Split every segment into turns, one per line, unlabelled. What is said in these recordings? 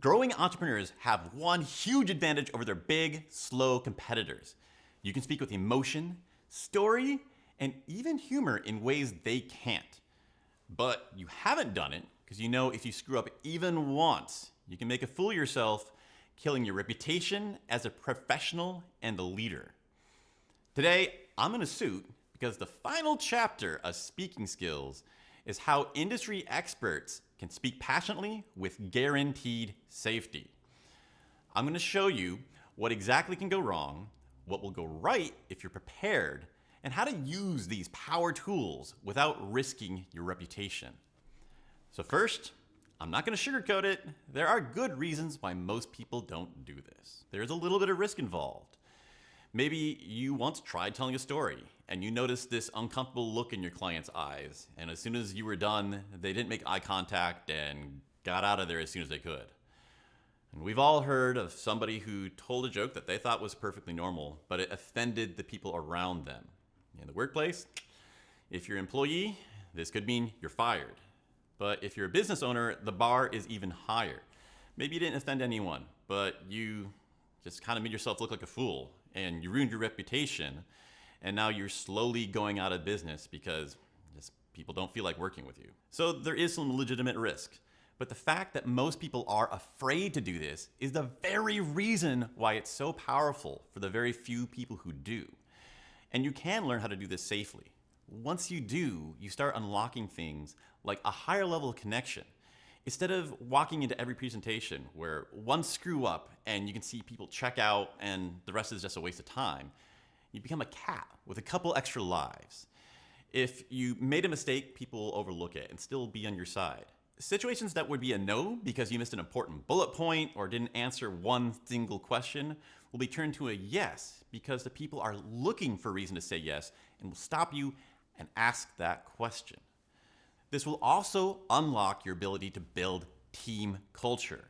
Growing entrepreneurs have one huge advantage over their big, slow competitors. You can speak with emotion, story, and even humor in ways they can't. But you haven't done it because you know if you screw up even once, you can make a fool of yourself, killing your reputation as a professional and a leader. Today, I'm in a suit because the final chapter of speaking skills is how industry experts can speak passionately with guaranteed safety. I'm going to show you what exactly can go wrong, what will go right if you're prepared, and how to use these power tools without risking your reputation. So first, I'm not going to sugarcoat it. There are good reasons why most people don't do this. There's a little bit of risk involved. Maybe you once tried telling a story and you noticed this uncomfortable look in your client's eyes, and as soon as you were done, they didn't make eye contact and got out of there as soon as they could. And we've all heard of somebody who told a joke that they thought was perfectly normal, but it offended the people around them. In the workplace, if you're an employee, this could mean you're fired. But if you're a business owner, the bar is even higher. Maybe you didn't offend anyone, but you just kind of made yourself look like a fool, and you ruined your reputation, and now you're slowly going out of business because just people don't feel like working with you. So there is some legitimate risk. But the fact that most people are afraid to do this is the very reason why it's so powerful for the very few people who do. And you can learn how to do this safely. Once you do, you start unlocking things like a higher level of connection. Instead of walking into every presentation where one screw up and you can see people check out and the rest is just a waste of time, you become a cat with a couple extra lives. If you made a mistake, people will overlook it and still be on your side. Situations that would be a no because you missed an important bullet point or didn't answer one single question will be turned to a yes because the people are looking for a reason to say yes and will stop you and ask that question. This will also unlock your ability to build team culture.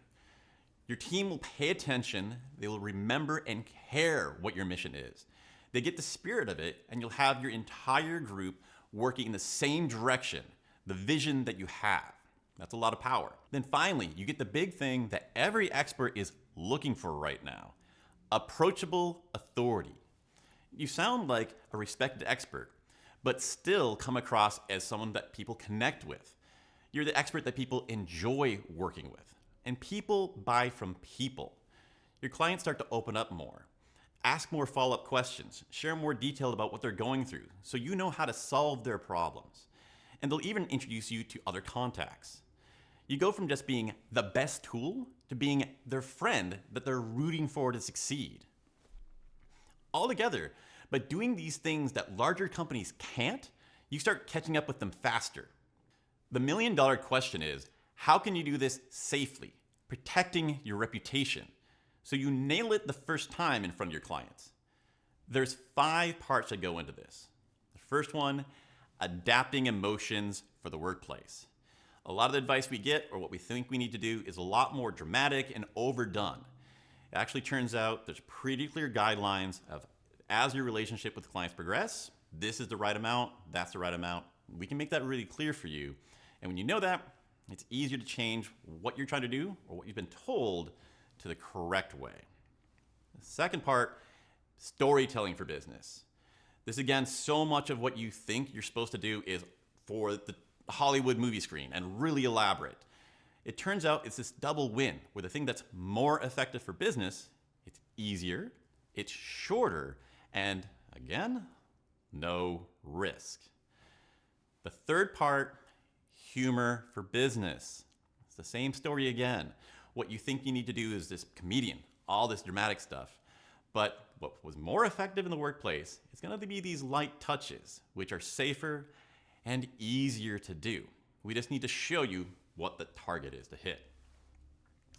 Your team will pay attention, they will remember and care what your mission is. They get the spirit of it, and you'll have your entire group working in the same direction, the vision that you have. That's a lot of power. Then finally, you get the big thing that every expert is looking for right now: approachable authority. You sound like a respected expert, but still come across as someone that people connect with. You're the expert that people enjoy working with. And people buy from people. Your clients start to open up more, ask more follow-up questions, share more detail about what they're going through so you know how to solve their problems. And they'll even introduce you to other contacts. You go from just being the best tool to being their friend that they're rooting for to succeed. Altogether, by doing these things that larger companies can't, you start catching up with them faster. The million-dollar question is, how can you do this safely, protecting your reputation, so you nail it the first time in front of your clients? There's 5 parts that go into this. The first one, adapting emotions for the workplace. A lot of the advice we get, or what we think we need to do, is a lot more dramatic and overdone. It actually turns out there's pretty clear guidelines of, as your relationship with clients progress, this is the right amount, that's the right amount. We can make that really clear for you. And when you know that, it's easier to change what you're trying to do or what you've been told to the correct way. The second part, storytelling for business. This, again, so much of what you think you're supposed to do is for the Hollywood movie screen and really elaborate. It turns out it's this double win where the thing that's more effective for business, it's easier, it's shorter, and again, no risk. The third part, humor for business. It's the same story again. What you think you need to do is this comedian, all this dramatic stuff. But what was more effective in the workplace is going to be these light touches, which are safer and easier to do. We just need to show you what the target is to hit.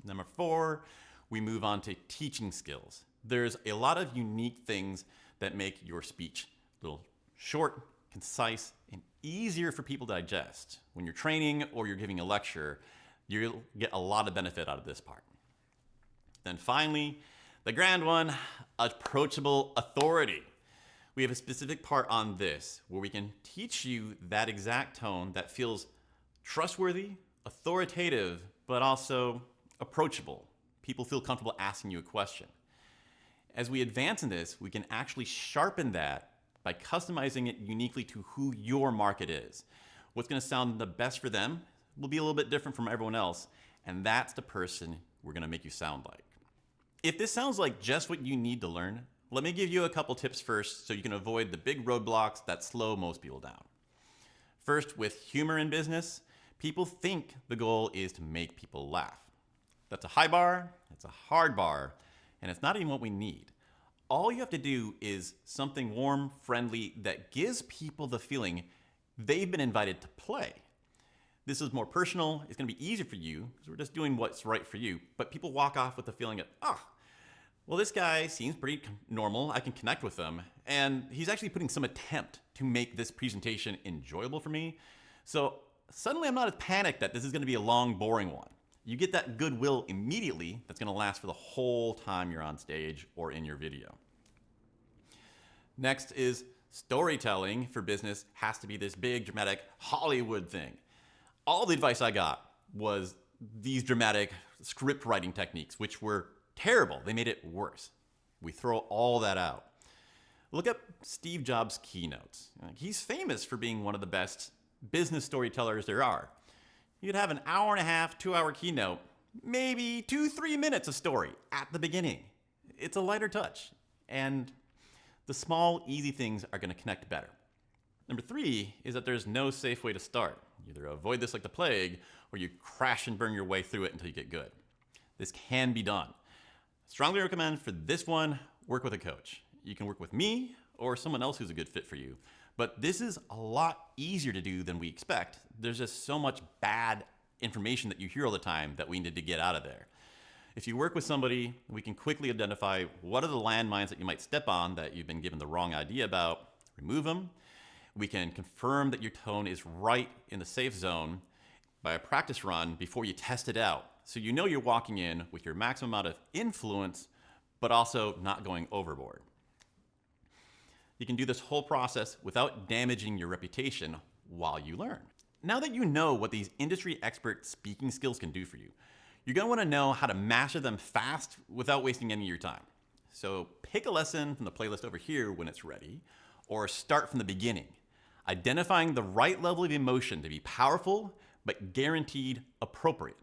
Number 4, we move on to teaching skills. There's a lot of unique things that make your speech a little short, concise, and easier for people to digest. When you're training or you're giving a lecture, you'll get a lot of benefit out of this part. Then finally, the grand one, approachable authority. We have a specific part on this where we can teach you that exact tone that feels trustworthy, authoritative, but also Approachable. People feel comfortable asking you a question. As we advance in this, we can actually sharpen that by customizing it uniquely to who your market is. What's going to sound the best for them will be a little bit different from everyone else, and that's the person we're going to make you sound like. If this sounds like just what you need to learn, let me give you a couple tips first so you can avoid the big roadblocks that slow most people down. First, with humor in business, people think the goal is to make people laugh. That's a high bar, it's a hard bar, and it's not even what we need. All you have to do is something warm, friendly, that gives people the feeling they've been invited to play. This is more personal, it's gonna be easier for you, because we're just doing what's right for you, but people walk off with the feeling of, well, this guy seems pretty normal, I can connect with him, and he's actually putting some attempt to make this presentation enjoyable for me. So suddenly I'm not as panicked that this is gonna be a long, boring one. You get that goodwill immediately that's gonna last for the whole time you're on stage or in your video. Next is storytelling for business has to be this big, dramatic Hollywood thing. All the advice I got was these dramatic script writing techniques, which were terrible. They made it worse. We throw all that out. Look up Steve Jobs' keynotes. He's famous for being one of the best business storytellers there are. You'd have an hour and a half, 2-hour keynote, maybe 2-3 minutes of story at the beginning. It's a lighter touch, and the small, easy things are going to connect better. Number 3 is that there's no safe way to start. You either avoid this like the plague, or you crash and burn your way through it until you get good. This can be done. Strongly recommend for this one, work with a coach. You can work with me or someone else who's a good fit for you. But this is a lot easier to do than we expect. There's just so much bad information that you hear all the time that we need to get out of there. If you work with somebody, we can quickly identify what are the landmines that you might step on that you've been given the wrong idea about, remove them. We can confirm that your tone is right in the safe zone by a practice run before you test it out. So you know you're walking in with your maximum amount of influence, but also not going overboard. You can do this whole process without damaging your reputation while you learn. Now that you know what these industry expert speaking skills can do for you, you're gonna wanna know how to master them fast without wasting any of your time. So pick a lesson from the playlist over here when it's ready, or start from the beginning, identifying the right level of emotion to be powerful, but guaranteed appropriate.